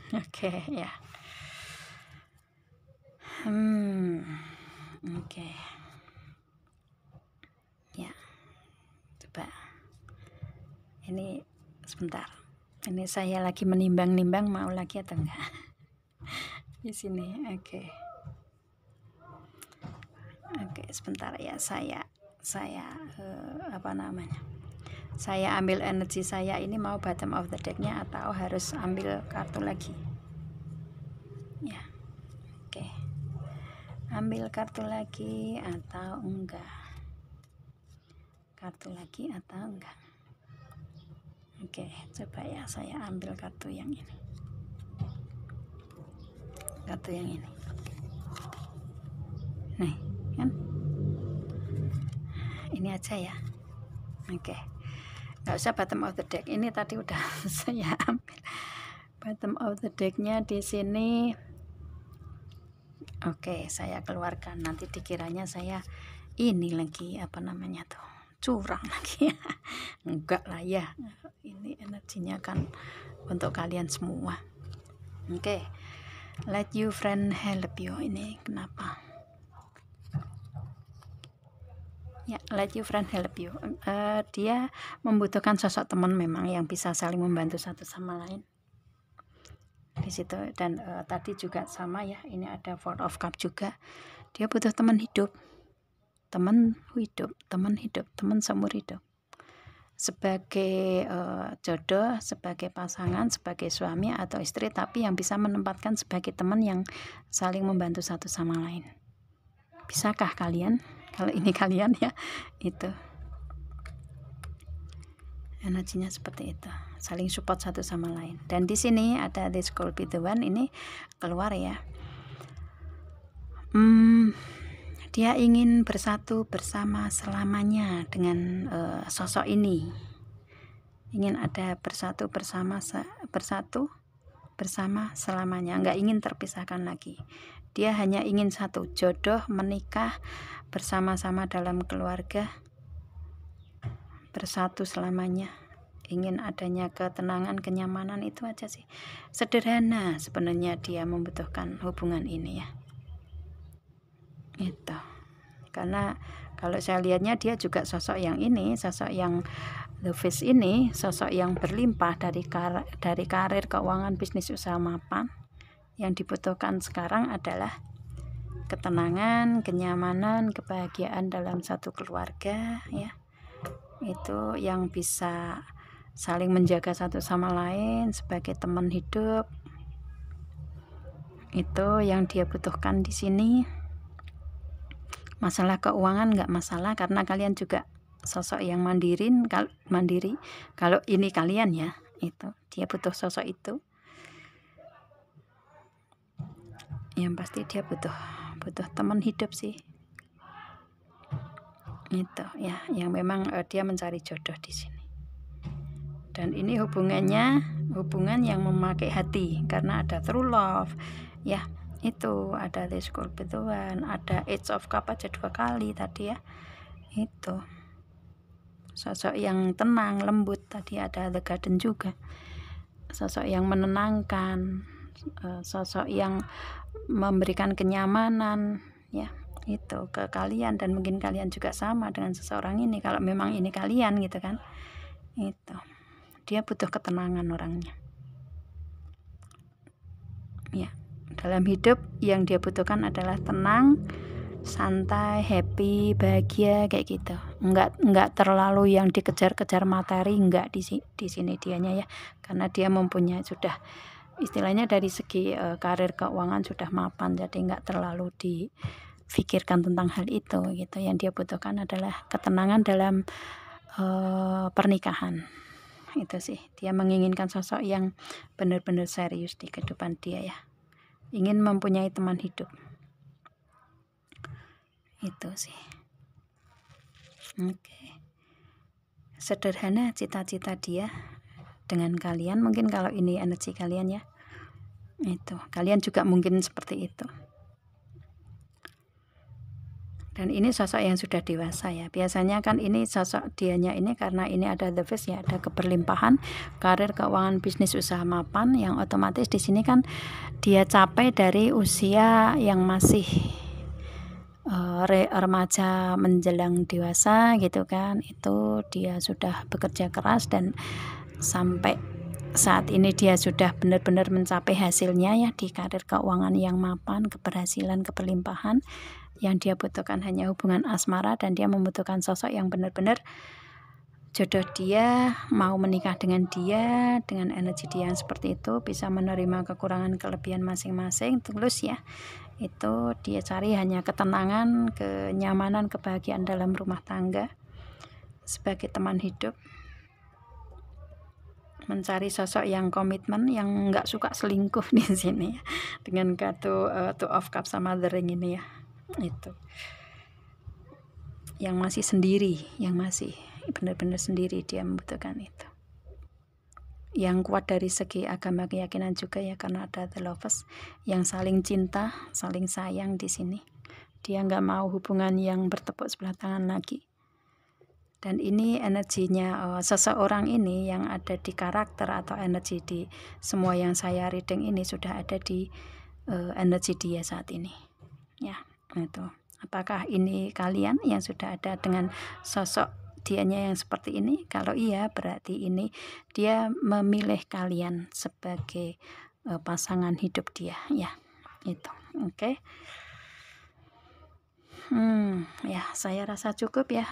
Oke ya. Oke. Ya. Coba. Ini sebentar. Ini saya lagi menimbang-nimbang mau lagi atau enggak. Di sini. Oke. Oke, sebentar ya, saya saya ambil energi saya ini, mau bottom of the deck-nya atau harus ambil kartu lagi ya. Oke, ambil kartu lagi atau enggak, kartu lagi atau enggak. Oke, coba ya, saya ambil kartu yang ini, kartu yang ini nih kan, ini aja ya. Oke, nggak usah bottom of the deck, ini tadi udah saya ambil. Bottom of the decknya di sini. Oke, saya keluarkan. Nanti dikiranya saya ini lagi apa namanya tuh, curang lagi. Enggak lah ya, ini energinya kan untuk kalian semua. Oke, let you friend help you. Ini kenapa ya, let you friend help you. Dia membutuhkan sosok teman memang yang bisa saling membantu satu sama lain di situ. Dan tadi juga sama ya, ini ada Four of Cup juga. Dia butuh teman hidup, teman seumur hidup, sebagai jodoh, sebagai pasangan, sebagai suami atau istri, tapi yang bisa menempatkan sebagai teman yang saling membantu satu sama lain. Bisakah kalian? Kalau ini kalian ya, itu energinya seperti itu, saling support satu sama lain. Dan di sini ada this could be the one, ini keluar ya. Dia ingin bersatu bersama selamanya dengan sosok ini. Ingin ada bersatu bersama selamanya, nggak ingin terpisahkan lagi. Dia hanya ingin satu, jodoh, menikah, bersama-sama dalam keluarga, bersatu selamanya. Ingin adanya ketenangan, kenyamanan, itu aja sih. Sederhana sebenarnya dia membutuhkan hubungan ini ya. Itu. Karena kalau saya lihatnya dia juga sosok yang ini, sosok yang the fish ini, sosok yang berlimpah dari karir, keuangan, bisnis, usaha, mapan. Yang dibutuhkan sekarang adalah ketenangan, kenyamanan, kebahagiaan dalam satu keluarga ya. Itu yang bisa saling menjaga satu sama lain sebagai teman hidup. Itu yang dia butuhkan di sini. Masalah keuangan nggak masalah, karena kalian juga sosok yang mandiri. Kalau ini kalian ya, itu dia butuh sosok itu. Yang pasti dia butuh teman hidup sih. Itu ya, yang memang dia mencari jodoh di sini. Dan ini hubungan yang memakai hati, karena ada true love ya. Itu ada this could be the one, ada Age of Cup aja 2 kali tadi ya. Itu sosok yang tenang, lembut. Tadi ada The Garden juga, sosok yang menenangkan, sosok yang memberikan kenyamanan ya, itu ke kalian. Dan mungkin kalian juga sama dengan seseorang ini, kalau memang ini kalian gitu kan. Itu dia butuh ketenangan orangnya ya. Dalam hidup yang dia butuhkan adalah tenang, santai, happy, bahagia kayak gitu. Enggak terlalu yang dikejar-kejar materi, enggak di sini dianya ya. Karena dia mempunyai sudah istilahnya dari segi karir, keuangan sudah mapan, jadi enggak terlalu difikirkan tentang hal itu gitu. Yang dia butuhkan adalah ketenangan dalam pernikahan. Itu sih, dia menginginkan sosok yang benar-benar serius di kehidupan dia ya. Ingin mempunyai teman hidup. Itu sih. Oke. Sederhana cita-cita dia dengan kalian. Mungkin kalau ini energi kalian ya, itu kalian juga mungkin seperti itu. Dan ini sosok yang sudah dewasa ya. Biasanya kan ini sosok dianya ini, karena ini ada the fish ya, ada keberlimpahan, karir, keuangan, bisnis, usaha, mapan, yang otomatis di sini kan dia capai dari usia yang masih remaja menjelang dewasa gitu kan. Itu dia sudah bekerja keras, dan sampai saat ini dia sudah benar-benar mencapai hasilnya ya, di karir, keuangan yang mapan, keberhasilan, keberlimpahan. Yang dia butuhkan hanya hubungan asmara, dan dia membutuhkan sosok yang benar-benar jodoh dia, mau menikah dengan dia, dengan energi dia yang seperti itu, bisa menerima kekurangan kelebihan masing-masing, tulus ya. Itu dia cari hanya ketenangan, kenyamanan, kebahagiaan dalam rumah tangga sebagai teman hidup. Mencari sosok yang komitmen, yang nggak suka selingkuh di sini dengan kartu Two of Cups sama The Ring ini ya. Itu yang masih sendiri, yang masih benar-benar sendiri, dia membutuhkan itu. yang kuat dari segi agama keyakinan juga ya, karena ada the lovers yang saling cinta, saling sayang di sini. Dia nggak mau hubungan yang bertepuk sebelah tangan lagi. Dan ini energinya seseorang ini yang ada di karakter atau energi di semua yang saya reading ini sudah ada di energi dia saat ini. Ya, itu. Apakah ini kalian yang sudah ada dengan sosok dianya yang seperti ini? Kalau iya, berarti ini dia memilih kalian sebagai pasangan hidup dia, ya. Itu. Oke. Ya, saya rasa cukup ya.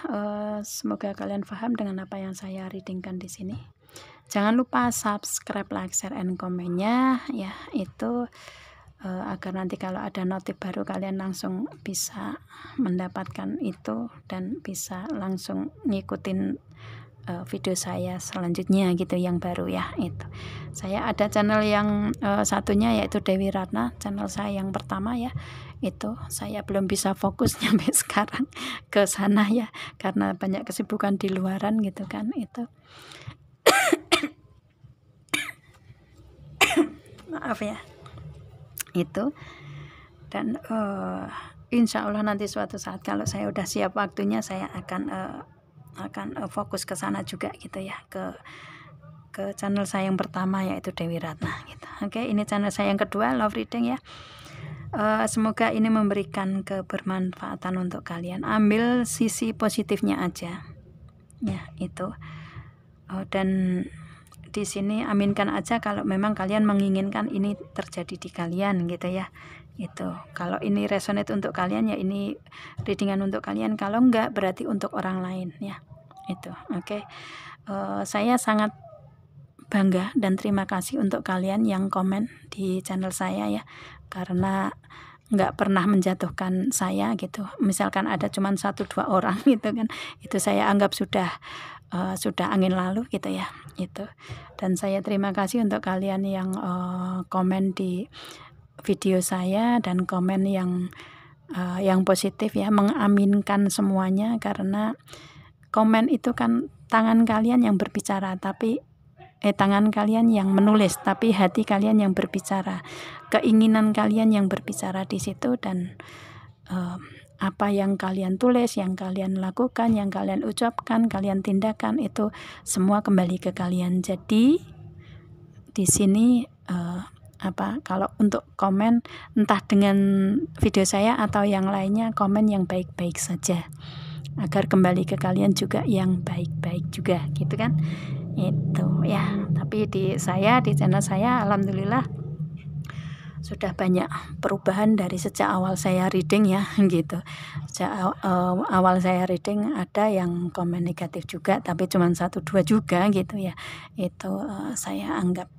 Semoga kalian paham dengan apa yang saya readingkan di sini. Jangan lupa subscribe, like, share, and komennya ya, itu agar nanti kalau ada notif baru kalian langsung bisa mendapatkan itu dan bisa langsung ngikutin video saya selanjutnya gitu yang baru ya. Itu saya ada channel yang satunya yaitu Dewi Ratna, channel saya yang pertama ya. Itu saya belum bisa fokus sampai sekarang ke sana ya, karena banyak kesibukan di luaran gitu kan. Itu maaf ya. Itu dan insya Allah nanti suatu saat kalau saya udah siap waktunya, saya akan fokus ke sana juga gitu ya, ke channel saya yang pertama yaitu Dewi Ratna gitu. Oke, ini channel saya yang kedua, love reading ya. Semoga ini memberikan kebermanfaatan untuk kalian. Ambil sisi positifnya aja ya, itu dan di sini aminkan aja kalau memang kalian menginginkan ini terjadi di kalian gitu ya. Itu kalau ini resonate untuk kalian ya ini readingan untuk kalian, kalau enggak berarti untuk orang lain ya. Itu oke. Saya sangat bangga dan terima kasih untuk kalian yang komen di channel saya ya, karena nggak pernah menjatuhkan saya gitu. Misalkan ada cuman 1-2 orang gitu kan, itu saya anggap sudah angin lalu gitu ya. Itu dan saya terima kasih untuk kalian yang komen di video saya dan komen yang positif ya, mengaminkan semuanya, karena komen itu kan tangan kalian yang berbicara, tapi tangan kalian yang menulis, tapi hati kalian yang berbicara, keinginan kalian yang berbicara di situ, dan apa yang kalian tulis, yang kalian lakukan, yang kalian ucapkan, kalian tindakan, itu semua kembali ke kalian. Jadi di sini kalau untuk komen entah dengan video saya atau yang lainnya, komen yang baik-baik saja agar kembali ke kalian juga yang baik-baik juga gitu kan. Itu ya. Tapi di channel saya alhamdulillah sudah banyak perubahan dari sejak awal saya reading ya gitu. Sejak awal saya reading ada yang komen negatif juga, tapi cuma 1-2 juga gitu ya. Itu saya anggap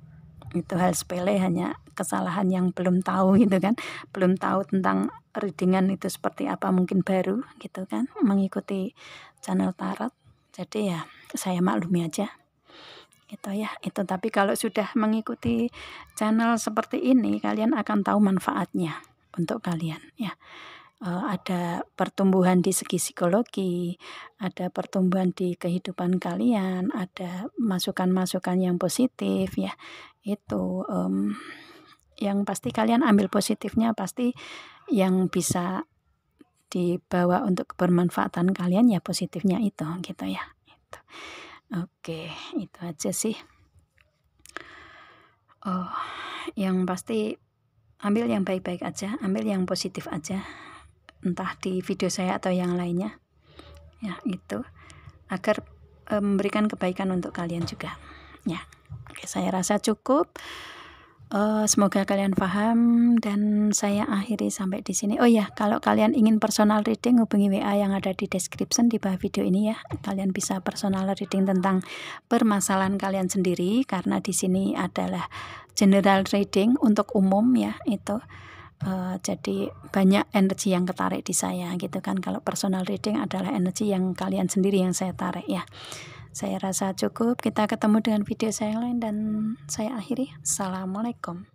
itu hal sepele, hanya kesalahan yang belum tahu gitu kan, belum tahu tentang readingan itu seperti apa, mungkin baru gitu kan mengikuti channel tarot, jadi ya saya maklumi aja gitu ya. Itu tapi kalau sudah mengikuti channel seperti ini, kalian akan tahu manfaatnya untuk kalian ya. Ada pertumbuhan di segi psikologi, ada pertumbuhan di kehidupan kalian, ada masukan-masukan yang positif ya. Itu yang pasti kalian ambil positifnya, pasti yang bisa dibawa untuk kebermanfaatan kalian ya positifnya itu gitu ya. Itu. Oke, itu aja sih. Yang pasti ambil yang baik-baik aja, ambil yang positif aja, entah di video saya atau yang lainnya ya, itu agar memberikan kebaikan untuk kalian juga ya. Oke, saya rasa cukup. Semoga kalian paham dan saya akhiri sampai di sini. Oh ya, kalau kalian ingin personal reading, hubungi WA yang ada di description di bawah video ini ya. Kalian bisa personal reading tentang permasalahan kalian sendiri, karena di sini adalah general reading untuk umum ya. Itu jadi banyak energi yang ketarik di saya gitu kan. Kalau personal reading adalah energi yang kalian sendiri yang saya tarik ya. Saya rasa cukup. Kita ketemu dengan video saya yang lain dan saya akhiri. Assalamualaikum.